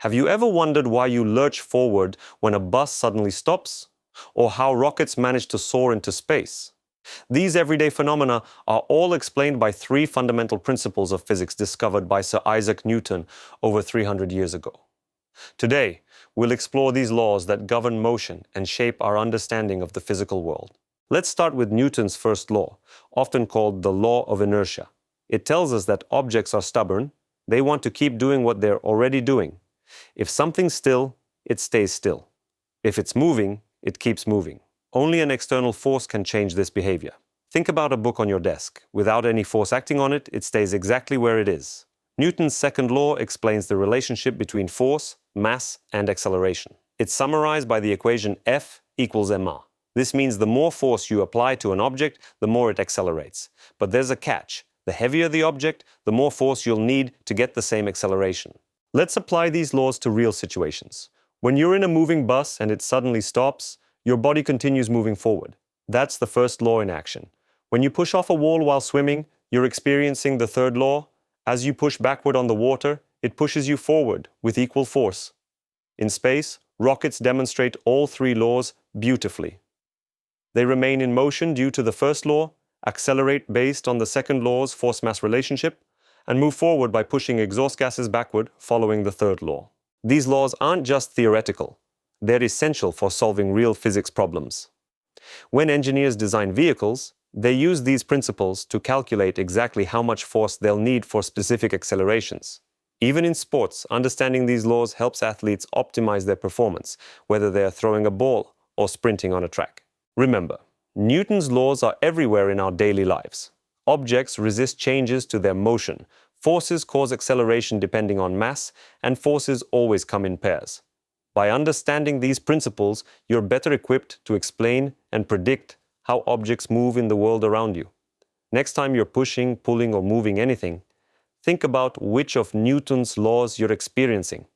Have you ever wondered why you lurch forward when a bus suddenly stops? Or how rockets manage to soar into space? These everyday phenomena are all explained by three fundamental principles of physics discovered by Sir Isaac Newton over 300 years ago. Today, we'll explore these laws that govern motion and shape our understanding of the physical world. Let's start with Newton's first law, often called the law of inertia. It tells us that objects are stubborn. They want to keep doing what they're already doing. If something's still, it stays still. If it's moving, it keeps moving. Only an external force can change this behavior. Think about a book on your desk. Without any force acting on it, it stays exactly where it is. Newton's second law explains the relationship between force, mass, and acceleration. It's summarized by the equation F equals ma. This means the more force you apply to an object, the more it accelerates. But there's a catch. The heavier the object, the more force you'll need to get the same acceleration. Let's apply these laws to real situations. When you're in a moving bus and it suddenly stops, your body continues moving forward. That's the first law in action. When you push off a wall while swimming, you're experiencing the third law. As you push backward on the water, it pushes you forward with equal force. In space, rockets demonstrate all three laws beautifully. They remain in motion due to the first law, accelerate based on the second law's force-mass relationship, and move forward by pushing exhaust gases backward following the third law. These laws aren't just theoretical. They're essential for solving real physics problems. When engineers design vehicles, they use these principles to calculate exactly how much force they'll need for specific accelerations. Even in sports, understanding these laws helps athletes optimize their performance, whether they are throwing a ball or sprinting on a track. Remember, Newton's laws are everywhere in our daily lives. Objects resist changes to their motion. Forces cause acceleration depending on mass, and forces always come in pairs. By understanding these principles, you're better equipped to explain and predict how objects move in the world around you. Next time you're pushing, pulling, or moving anything, think about which of Newton's laws you're experiencing.